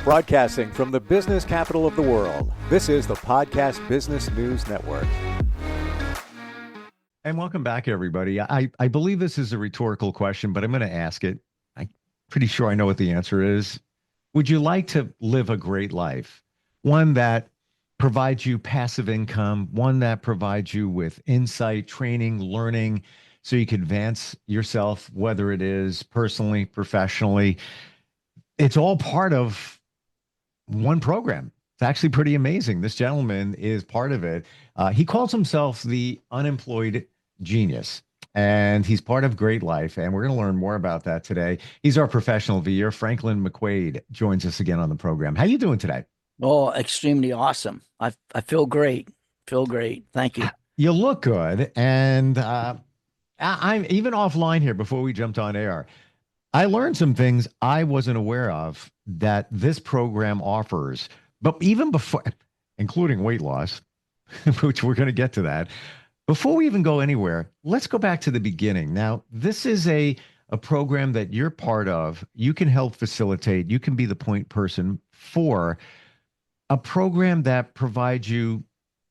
Broadcasting from the business capital of the world, this is the Podcast Business News Network. And welcome back, everybody. I believe this is a rhetorical question, but I'm going to ask it. I'm pretty sure I know what the answer is. Would you like to live a great life? One that provides you passive income, one that provides you with insight, training, learning, so you can advance yourself, whether it is personally, professionally. It's all part of one program. It's actually pretty amazing. This gentleman is part of it. He calls himself the Unemployed Genius, and he's part of GreatLife, and we're going to learn more about that today. He's our professional of the year. Franklin McQuaid joins us again on the program. How you doing today? Oh, extremely awesome. I feel great. Feel great. Thank you. You look good, and I'm even offline here before we jumped on air. I learned some things I wasn't aware of that this program offers, but even before, including weight loss, which we're going to get to that. Before we even go anywhere, let's go back to the beginning. Now, this is a program that you're part of. You can help facilitate. You can be the point person for a program that provides you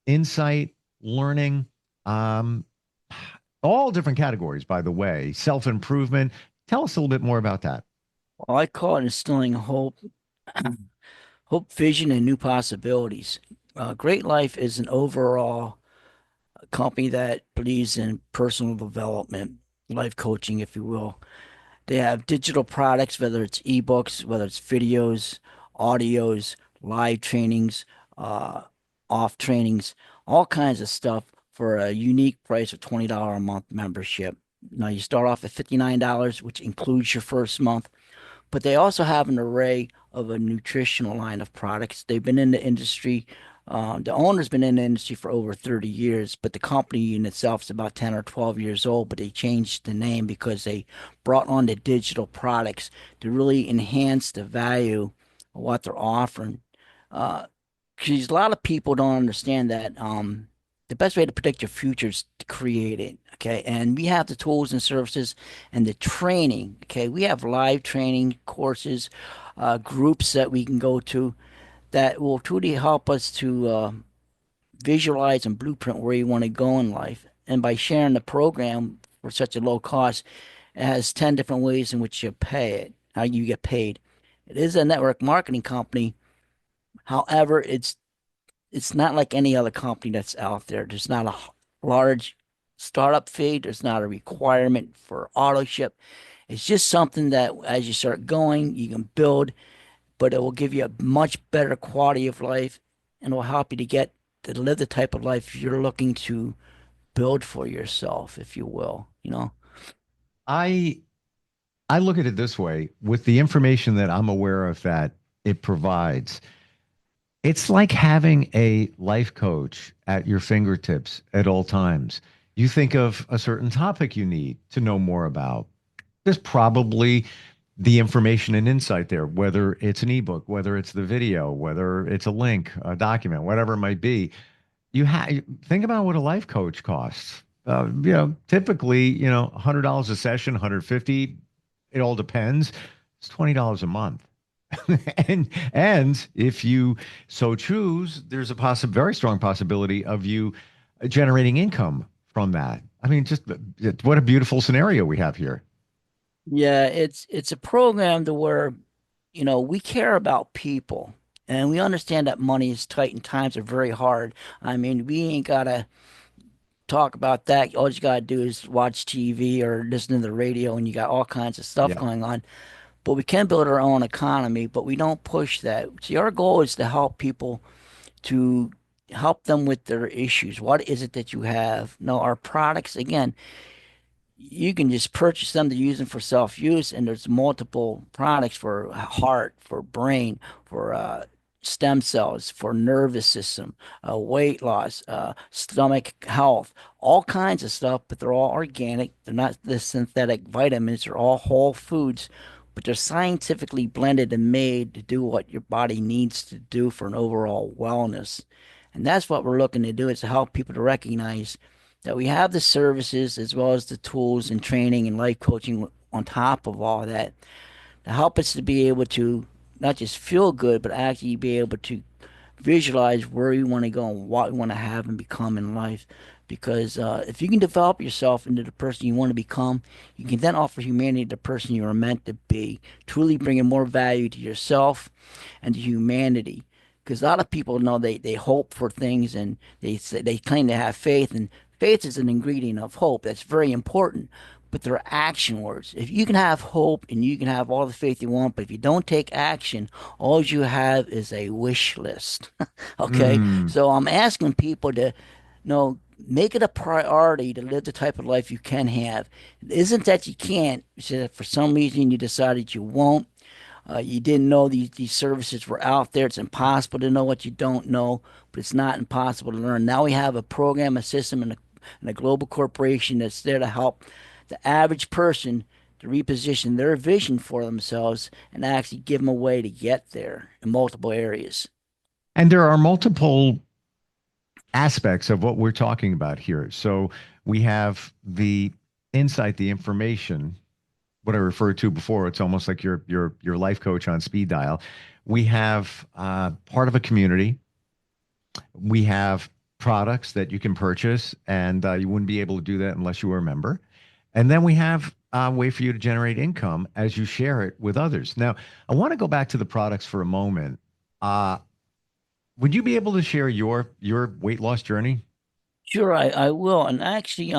insight, learning, all different categories, by the way, self-improvement. Tell us a little bit more about that. Well, I call it instilling hope, hope, vision, and new possibilities. GreatLife is an overall company that believes in personal development, life coaching, if you will. They have digital products, whether it's ebooks, whether it's videos, audios, live trainings, off trainings, all kinds of stuff for a unique price of $20 a month membership. Now, you start off at $59, which includes your first month, but they also have an array of a nutritional line of products. They've been in the industry. The owner's been in the industry for over 30 years, but the company in itself is about 10 or 12 years old, but they changed the name because they brought on the digital products to really enhance the value of what they're offering. Because a lot of people don't understand that the best way to predict your future is to create it, okay? And we have the tools and services and the training, okay? We have live training courses, groups that we can go to that will truly help us to visualize and blueprint where you want to go in life. And by sharing the program for such a low cost, it has 10 different ways in which you pay it, how you get paid. It is a network marketing company. However, it's not like any other company that's out there. There's not a large startup fee. There's not a requirement for auto ship. It's just something that as you start going, you can build, but it will give you a much better quality of life and will help you to live the type of life you're looking to build for yourself, if you will, you know? I look at it this way, with the information that I'm aware of that it provides. It's like having a life coach at your fingertips at all times. You think of a certain topic you need to know more about. There's probably the information and insight there, whether it's an ebook, whether it's the video, whether it's a link, a document, whatever it might be. Think about what a life coach costs. Typically, $100 a session, 150. It all depends. It's $20 a month. and if you so choose, there's a very strong possibility of you generating income from that. I mean, just what a beautiful scenario we have here. Yeah, it's a program to where, we care about people and we understand that money is tight and times are very hard. I mean, we ain't gotta talk about that. All you gotta do is watch TV or listen to the radio and you got all kinds of stuff Yeah. going on. But we can build our own economy, but we don't push that. See, our goal is to help people, to help them with their issues. What is it that you have? No, our products, again, you can just purchase them to use them for self-use, and there's multiple products for heart, for brain, for stem cells, for nervous system, weight loss, stomach health, all kinds of stuff, but they're all organic. They're not the synthetic vitamins. They're all whole foods, but they're scientifically blended and made to do what your body needs to do for an overall wellness. And that's what we're looking to do, is to help people to recognize that we have the services as well as the tools and training and life coaching on top of all that to help us to be able to not just feel good, but actually be able to visualize where you want to go and what you want to have and become in life. Because if you can develop yourself into the person you want to become, you can then offer humanity the person you are meant to be, truly bringing more value to yourself and to humanity. Because a lot of people know they hope for things and they claim to have faith, and faith is an ingredient of hope. That's very important. But they're action words. If you can have hope and you can have all the faith you want, but if you don't take action, all you have is a wish list. Okay? Mm. So I'm asking people to, make it a priority to live the type of life you can have. It isn't that you can't, it's that for some reason you decided you won't. You didn't know these services were out there. It's impossible to know what you don't know, but it's not impossible to learn. Now we have a program, a system, and a global corporation that's there to help the average person to reposition their vision for themselves and actually give them a way to get there in multiple areas. And there are multiple aspects of what we're talking about here. So we have the insight, the information, what I referred to before. It's almost like your life coach on speed dial. We have part of a community. We have products that you can purchase, and you wouldn't be able to do that unless you were a member. And then we have a way for you to generate income as you share it with others. Now, I want to go back to the products for a moment. Uh, would you be able to share your weight loss journey? Sure, I will. And actually,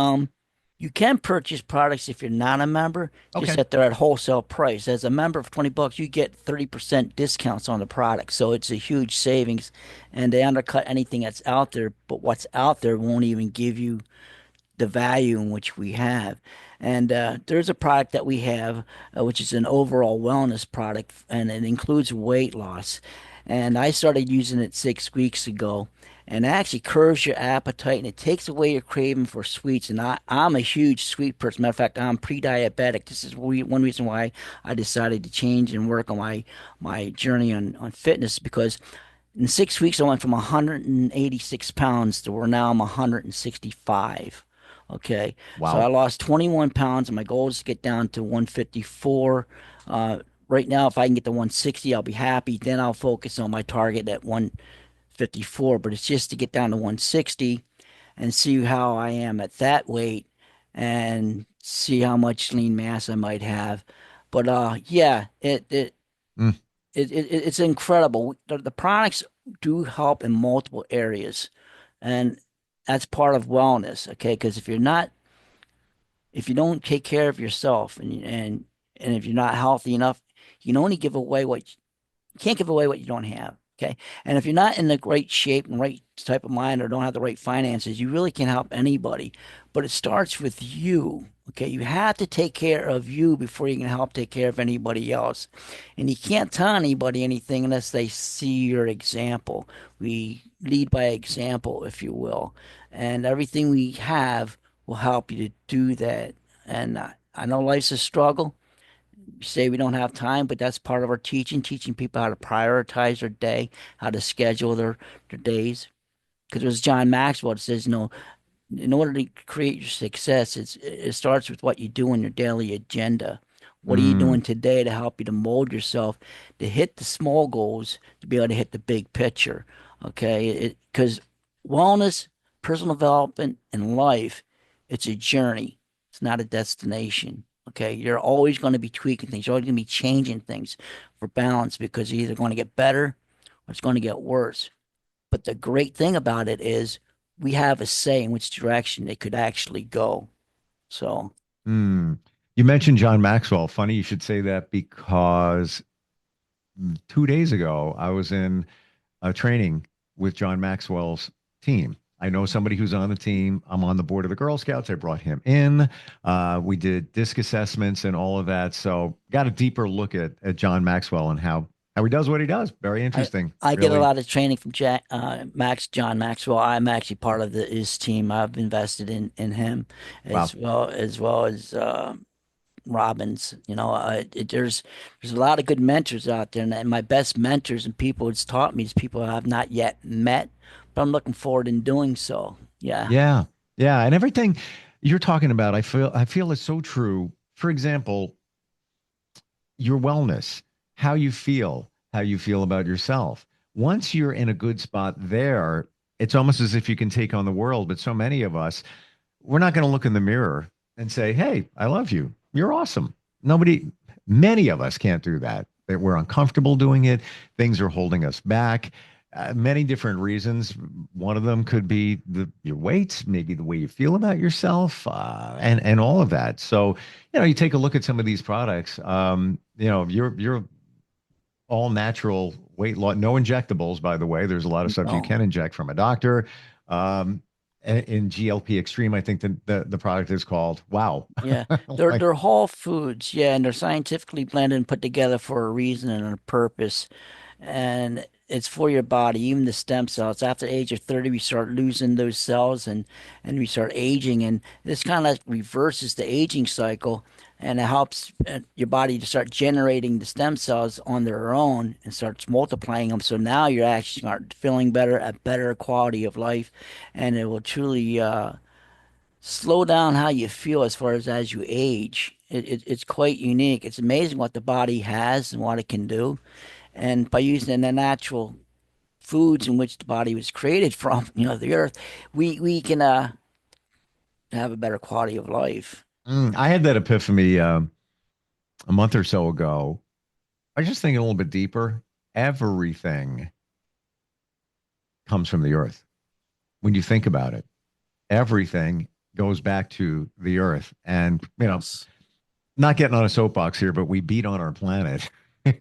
you can purchase products if you're not a member, just Okay. that they're at wholesale price. As a member of 20 bucks, you get 30% discounts on the product. So it's a huge savings and they undercut anything that's out there, but what's out there won't even give you the value in which we have. And there's a product that we have, which is an overall wellness product, and it includes weight loss. And I started using it 6 weeks ago. And it actually curbs your appetite and it takes away your craving for sweets. And I'm a huge sweet person. Matter of fact, I'm pre-diabetic. This is one reason why I decided to change and work on my journey on fitness because in 6 weeks, I went from 186 pounds to where now I'm 165. Okay. So I Wow. lost 21 pounds, and my goal is to get down to 154. Right now, if I can get to 160, I'll be happy. Then I'll focus on my target at 154. But it's just to get down to 160 and see how I am at that weight and see how much lean mass I might have. But yeah, Mm. it's incredible. The products do help in multiple areas, and that's part of wellness. Okay, because if you don't take care of yourself, and if you're not healthy enough, you can only give away what you can't give away what you don't have. Okay. And if you're not in the great shape and right type of mind or don't have the right finances, you really can't help anybody. But it starts with you. Okay. You have to take care of you before you can help take care of anybody else. And you can't tell anybody anything unless they see your example. We lead by example, if you will. And everything we have will help you to do that. And I know life's a struggle say we don't have time, but that's part of our teaching people how to prioritize their day, how to schedule their days. Because there's John Maxwell that says, in order to create your success, it starts with what you do on your daily agenda. What are you Mm. doing today to help you to mold yourself to hit the small goals to be able to hit the big picture? Okay, because wellness, personal development, and life, it's a journey. It's not a destination. Okay, you're always going to be tweaking things. You're always going to be changing things for balance because you're either going to get better or it's going to get worse. But the great thing about it is we have a say in which direction it could actually go. So Mm. You mentioned John Maxwell. Funny you should say that because 2 days ago I was in a training with John Maxwell's team. I know somebody who's on the team. I'm on the board of the Girl Scouts. I brought him in. We did disc assessments and all of that. So got a deeper look at John Maxwell and how he does what he does. Very I interesting. I get a Really. lot of training from John Maxwell. I'm actually part of his team. I've invested in him Wow. as Robbins. There's a lot of good mentors out there, and my best mentors and people it's taught me is people I have not yet met, but I'm looking forward in doing so. Yeah. Yeah. Yeah. And everything you're talking about, I feel is so true. For example, your wellness, how you feel. how you feel about yourself. Once you're in a good spot there, it's almost as if you can take on the world. But so many of us, we're not going to look in the mirror and say, "Hey, I love you. You're awesome." Nobody, many of us can't do that. That we're uncomfortable doing it. Things are holding us back. Many different reasons. One of them could be your weight, maybe the way you feel about yourself, and all of that. So, you take a look at some of these products. You're all natural weight loss, no injectables, by the way. There's a lot of stuff you No. can inject from a doctor. Um, in GLP Extreme, I think the product is called. Wow. Yeah, they're Like, they're whole foods. Yeah, and they're scientifically blended and put together for a reason and a purpose. And it's for your body, even the stem cells. After the age of 30, we start losing those cells and we start aging. And this kind of like reverses the aging cycle and it helps your body to start generating the stem cells on their own and starts multiplying them. So now you're actually start feeling better, a better quality of life, and it will truly slow down how you feel as you age. It's quite unique. It's amazing what the body has and what it can do. And by using the natural foods in which the body was created from, the earth, we can have a better quality of life. I had that epiphany a month or so ago. I was just thinking a little bit deeper. Everything comes from the earth. When you think about it, everything goes back to the earth. And, Yes. not getting on a soapbox here, but we beat on our planet.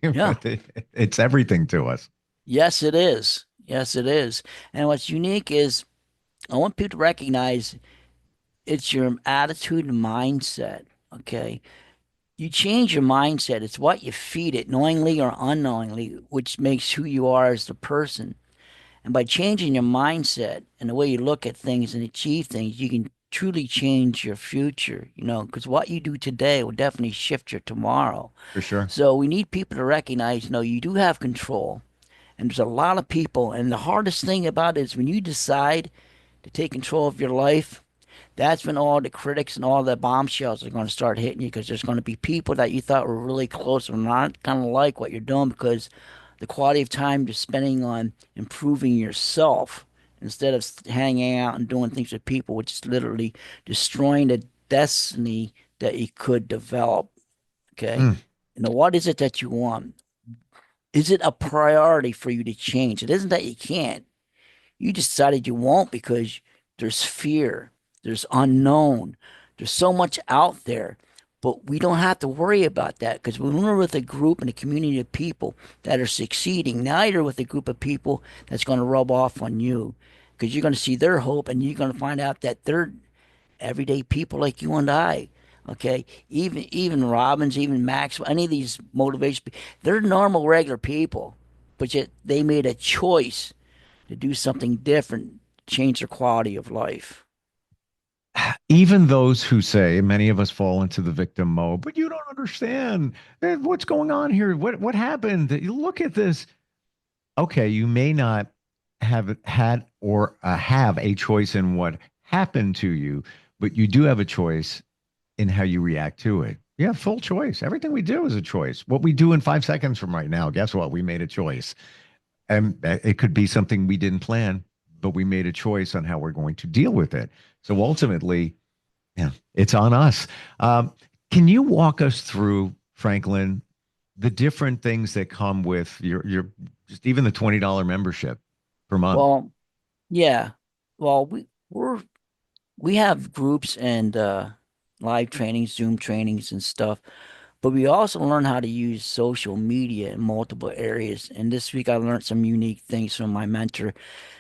Yeah. But it's everything to us. Yes, it is. Yes, it is. And what's unique is I want people to recognize it's your attitude and mindset. Okay. You change your mindset. It's what you feed it, knowingly or unknowingly, which makes who you are as the person. And by changing your mindset and the way you look at things and achieve things, you can truly change your future, because what you do today will definitely shift your tomorrow. For sure. So we need people to recognize, you do have control. And there's a lot of people. And the hardest thing about it is when you decide to take control of your life, that's when all the critics and all the bombshells are going to start hitting you because there's going to be people that you thought were really close and not going to like what you're doing because the quality of time you're spending on improving yourself instead of hanging out and doing things with people, which is literally destroying the destiny that you could develop. Okay. Mm. What is it that you want? Is it a priority for you to change? It isn't that you can't. You decided you won't because there's fear, there's unknown, there's so much out there. But we don't have to worry about that because when we're with a group and a community of people that are succeeding, now you're with a group of people that's going to rub off on you because you're going to see their hope and you're going to find out that they're everyday people like you and I. Okay, even Robbins, even Max, any of these motivation, they're normal, regular people, but yet they made a choice to do something different, change their quality of life. Even those who say, many of us fall into the victim mode, but you don't understand. What's going on here. What happened? You look at this. Okay, you may not have had or have a choice in what happened to you, but you do have a choice in how you react to it. You have full choice. Everything we do is a choice. What we do in 5 seconds from right now, guess what? We made a choice. And it could be something we didn't plan, but we made a choice on how we're going to deal with it. So ultimately, yeah, it's on us. Can you walk us through, Franklin, the different things that come with your just even the $20 membership per month? Well, yeah. Well, we have groups and live trainings, Zoom trainings and stuff, but we also learn how to use social media in multiple areas. And this week I learned some unique things from my mentor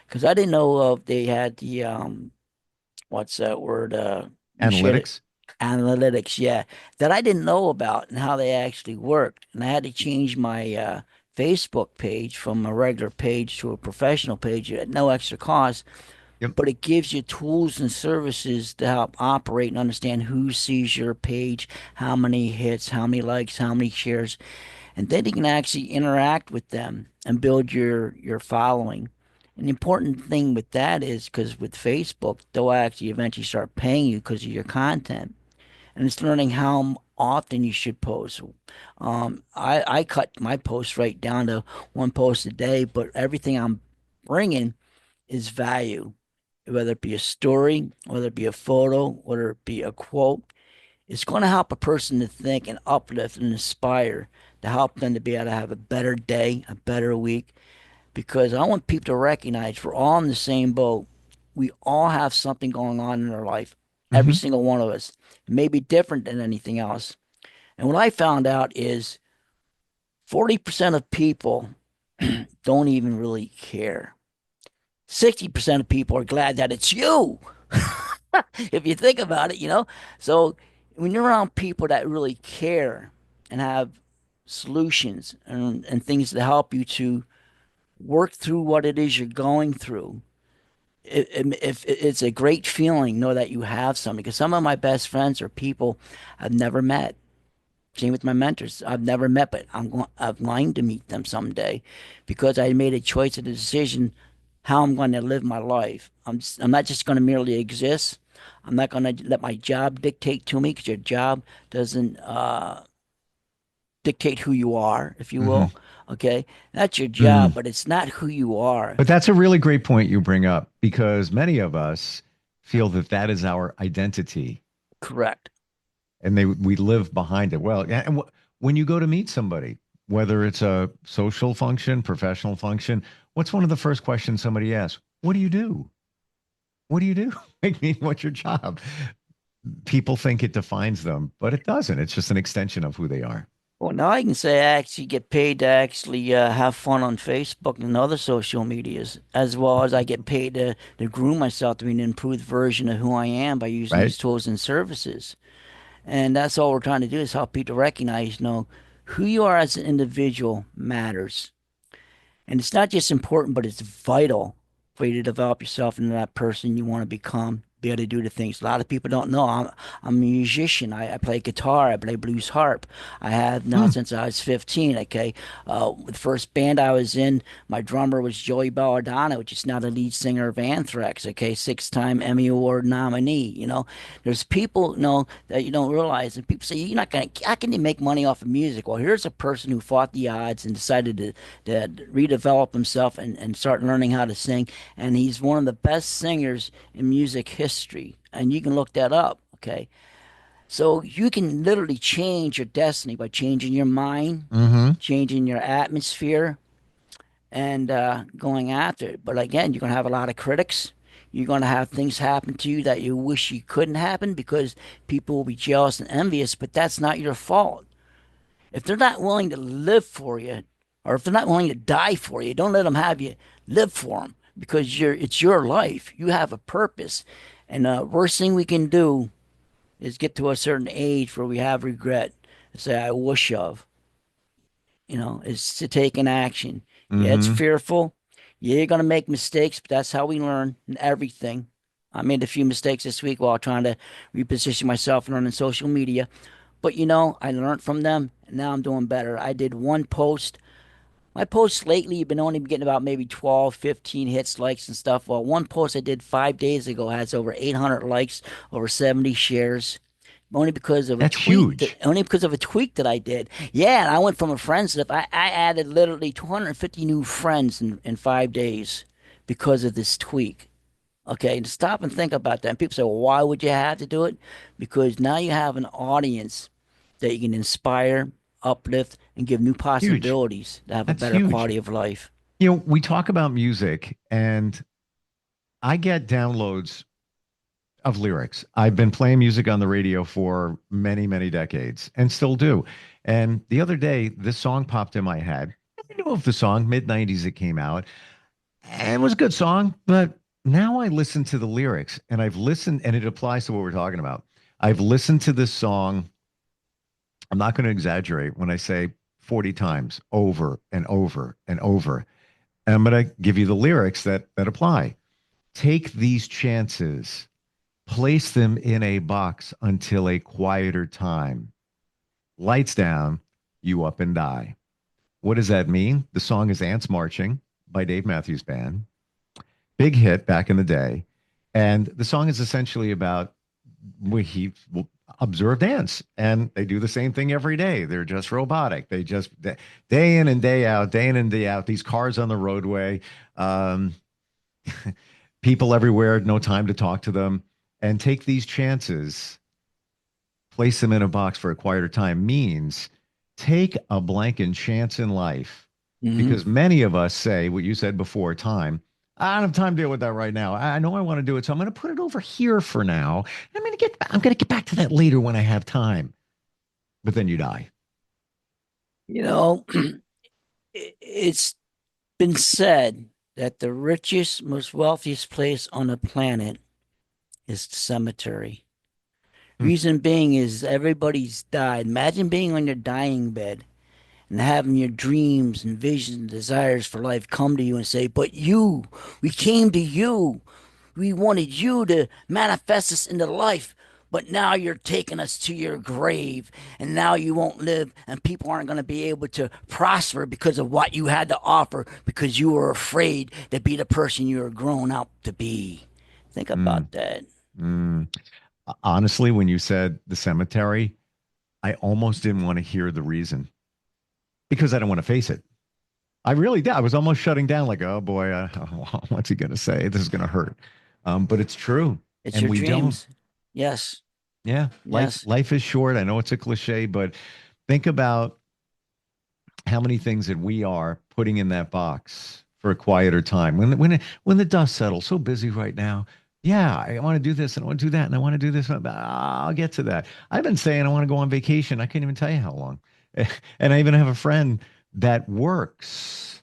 because I didn't know they had the what's that word? You shared it. Analytics. Analytics, yeah, that I didn't know about and how they actually worked. And I had to change my Facebook page from a regular page to a professional page at no extra cost. Yep. But it gives you tools and services to help operate and understand who sees your page, how many hits, how many likes, how many shares, and then you can actually interact with them and build your following. And the important thing with that is because with Facebook, they'll actually eventually start paying you because of your content. and it's learning how often you should post. I cut my posts right down to one post a day, but everything I'm bringing is value, whether it be a story, whether it be a photo, whether it be a quote. It's going to help a person to think and uplift and inspire to help them to be able to have a better day, a better week. Because I want people to recognize we're all in the same boat. We all have something going on in our life, every Hmm. single one of us. It may be different than anything else. And what I found out is 40% of people don't even really care. 60% of people are glad that it's you. If you think about it. So when you're around people that really care and have solutions and things to help you to work through what it is you're going through, if it's a great feeling, know that you have something. Because some of my best friends are people I've never met. Same with my mentors. I've never met, but I'm going to meet them someday because I made a choice and a decision how I'm going to live my life. I'm not just going to merely exist. I'm not going to let my job dictate to me because your job doesn't dictate who you are, if you Hmm. will. Okay, that's your Hmm. job, but it's not who you are. But that's a really great point you bring up because many of us feel that that is our identity Correct. and we live behind it. Well, yeah, and when you go to meet somebody, whether it's a social function, professional function, what's one of the first questions somebody asks? What do you do? What do you do? I mean, what's your job? People think it defines them, but it doesn't. It's just an extension of who they are. Well, now I can say I actually get paid to actually have fun on Facebook and other social medias, as well as I get paid to groom myself to be an improved version of who I am by using Right? these tools and services. And that's all we're trying to do is help people recognize, who you are as an individual matters. And it's not just important, but it's vital for you to develop yourself into that person you want to become, be able to do the things. A lot of people don't know. I'm a musician. I play guitar. I play blues harp. I have now Hmm. since I was 15. Okay. The first band I was in, my drummer was Joey Belladonna, which is now the lead singer of Anthrax. Okay. 6-time Emmy Award nominee. There's people, that you don't realize. And people say, you're not going to, how can you make money off of music? Well, here's a person who fought the odds and decided to redevelop himself and start learning how to sing. And he's one of the best singers in music history. And you can look that up. Okay. So you can literally change your destiny by changing your mind, Mm-hmm. changing your atmosphere, and going after it. But again, you're going to have a lot of critics. You're going to have things happen to you that you wish you couldn't happen because people will be jealous and envious, but that's not your fault. If they're not willing to live for you, or if they're not willing to die for you, don't let them have you live for them because it's your life. You have a purpose. And the worst thing we can do is get to a certain age where we have regret and say, I wish of, is to take an action. Yeah, it's Mm-hmm. fearful. Yeah, you're going to make mistakes, but that's how we learn in everything. I made a few mistakes this week while trying to reposition myself and learning social media. But I learned from them, and now I'm doing better. I did one post. My posts lately have been only getting about maybe 12, 15 hits, likes, and stuff. Well, one post I did 5 days ago has over 800 likes, over 70 shares. Only because of a That's tweet that huge. only because of a tweak that I did. Yeah, and I went from a friends list. I added literally 250 new friends in 5 days because of this tweak. Okay, and stop and think about that. And people say, well, why would you have to do it? Because now you have an audience that you can inspire, uplift, and give new Huge. possibilities to have a That's better huge. quality of life. We talk about music and I get downloads of lyrics. I've been playing music on the radio for many, many decades and still do. And the other day, this song popped in my head. I knew of the song, mid 90s it came out. And it was a good song, but now I listen to the lyrics and I've listened, and it applies to what we're talking about. I've listened to this song, I'm not going to exaggerate when I say 40 times over and over and over. And I'm going to give you the lyrics that apply. Take these chances, place them in a box until a quieter time. Lights down, you up and die. What does that mean? The song is Ants Marching by Dave Matthews Band. Big hit back in the day. And the song is essentially about, well, observe dance, and they do the same thing every day. They're just robotic. Day in and day out, day in and day out, these cars on the roadway, um, people everywhere, no time to talk to them, and take these chances, place them in a box for a quieter time means take a blanket chance in life. Hmm. Because many of us say what you said before, time. I don't have time to deal with that right now. I know I want to do it, so I'm going to put it over here for now. I'm going to get back to that later when I have time. But then you die. You know, it's been said that the richest, most wealthiest place on the planet is the cemetery. Hmm. Reason being is everybody's died. Imagine being on your dying bed and having your dreams and visions and desires for life come to you and say, but you, we came to you. We wanted you to manifest us into life, but now you're taking us to your grave, and now you won't live, and people aren't going to be able to prosper because of what you had to offer because you were afraid to be the person you were grown up to be. Think Mm, about that. mm. Honestly, when you said the cemetery, I almost didn't want to hear the reason because I don't want to face it. I really did. I was almost shutting down, like, oh boy, what's he going to say? This is going to hurt. But it's true. It's And your we don't. dreams. Yes, Yeah. yes. Life is short. I know it's a cliche, but think about how many things that we are putting in that box for a quieter time when the dust settles. So busy right now. Yeah, I want to do this and I want to do that and I want to do this. I'll get to that. I've been saying I want to go on vacation. I can't even tell you how long. And I even have a friend that works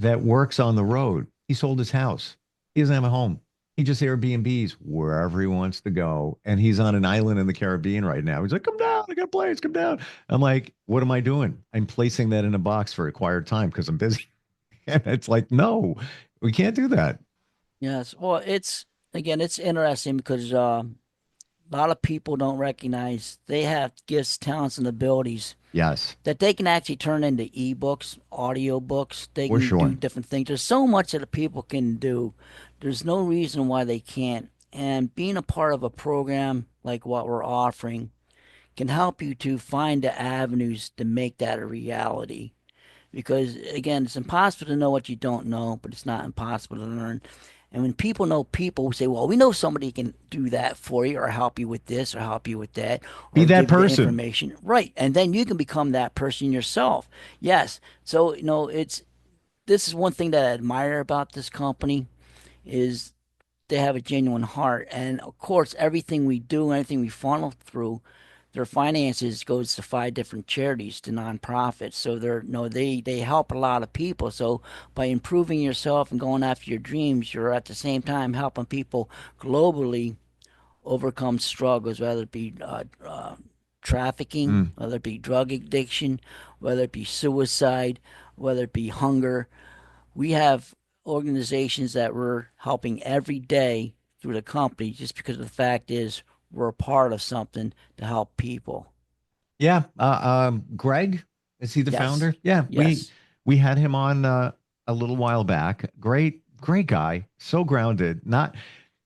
on the road. He sold his house. He doesn't have a home. He just Airbnbs wherever he wants to go. And he's on an island in the Caribbean right now. He's like, come down. I got a place. Come down. I'm like, what am I doing? I'm placing that in a box for acquired time because I'm busy. And it's like, no, we can't do that. Yes. Well, it's again, it's interesting because a lot of people don't recognize they have gifts, talents, and abilities Yes, that they can actually turn into ebooks, audio books. They for can do sure. different things. There's so much that people can do. There's no reason why they can't. And being a part of a program like what we're offering can help you to find the avenues to make that a reality. Because again, it's impossible to know what you don't know, but it's not impossible to learn. And when people know people who say, well, we know somebody can do that for you or help you with this or help you with that Be or that give you the person. information. Right. And then you can become that person yourself. Yes. So, this is one thing that I admire about this company is they have a genuine heart. And of course, everything we do, everything we funnel through, their finances goes to 5 different charities, to nonprofits. So they're no, they help a lot of people. So by improving yourself and going after your dreams, you're at the same time helping people globally overcome struggles, whether it be trafficking, Mm. whether it be drug addiction, whether it be suicide, whether it be hunger. We have organizations that we're helping every day through the company just because the fact is we're a part of something to help people. Yeah. Greg, is he the Yes. founder? Yeah, we Yes. we had him on a little while back. Great guy. So grounded. Not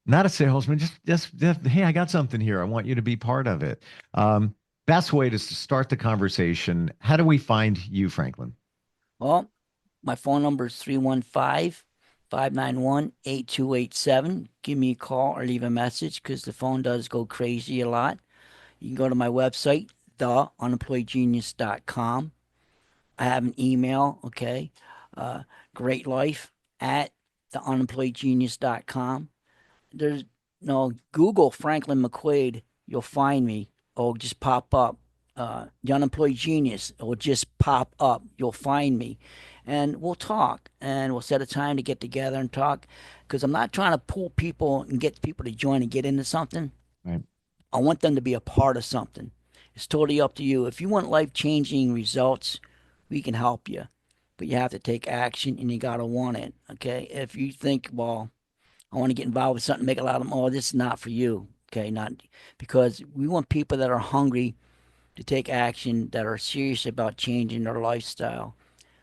a salesman. Just hey, I got something here. I want you to be part of it. Um, Best way to start the conversation. How do we find you, Franklin? Well, my phone number is 315-591-8287. Give me a call or leave a message because the phone does go crazy a lot. You can go to my website, TheUnemployedGenius.com. I have an email, okay? Uh, GreatLife at TheUnemployedGenius.com. There's no Google Franklin McQuaid, you'll find me. Or just pop up. The Unemployed Genius, it will just pop up. You'll find me. And we'll talk and we'll set a time to get together and talk. Because I'm not trying to pull people and get people to join and get into something. Right. I want them to be a part of something. It's totally up to you. If you want life changing results, we can help you. But you have to take action and you got to want it. Okay. If you think, well, I want to get involved with something, make a lot of money, oh, this is not for you. Okay. Not because we want people that are hungry to take action, that are serious about changing their lifestyle.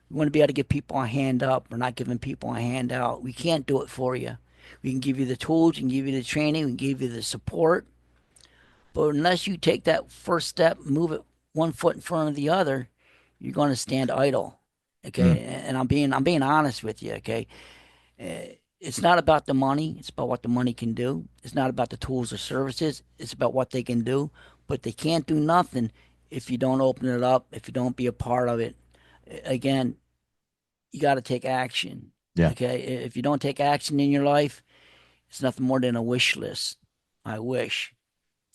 We want to be able to give people a hand up. We're not giving people a hand out. We can't do it for you. We can give you the tools, we can give you the training, we can give you the support, But unless you take that first step, move it one foot in front of the other, you're going to stand idle. Okay, and I'm being honest with you. Okay, it's not about the money; it's about what the money can do. It's not about the tools or services; it's about what they can do. But they can't do nothing if you don't open it up, if you don't be a part of it. Again, you got to take action. Yeah. Okay, if you don't take action in your life, it's nothing more than a wish list. I wish.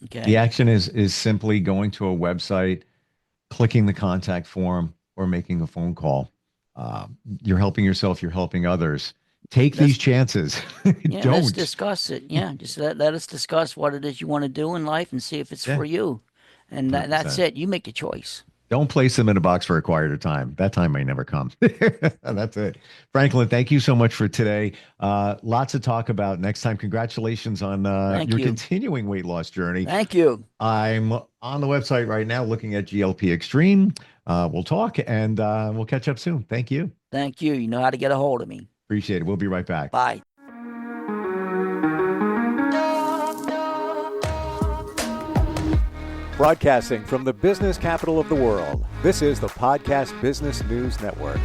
The Okay. action is simply going to a website, clicking the contact form, or making a phone call. Uh, you're helping yourself. You're helping others. Take these chances. Yeah, let's Don't. discuss it. Yeah, just let us discuss what it is you want to do in life and see if it's Yeah, for you. And that's 100%. it. You make the choice. Don't place them in a box for a quieter time. That time may never come. That's it. Franklin, thank you so much for today. Lots to talk about next time. Congratulations on Thank your you. continuing weight loss journey. Thank you. I'm on the website right now looking at GLP Extreme. We'll talk and we'll catch up soon. Thank you. Thank you. You know how to get a hold of me. Appreciate it. We'll be right back. Bye. Broadcasting from the business capital of the world, this is the Podcast Business News Network.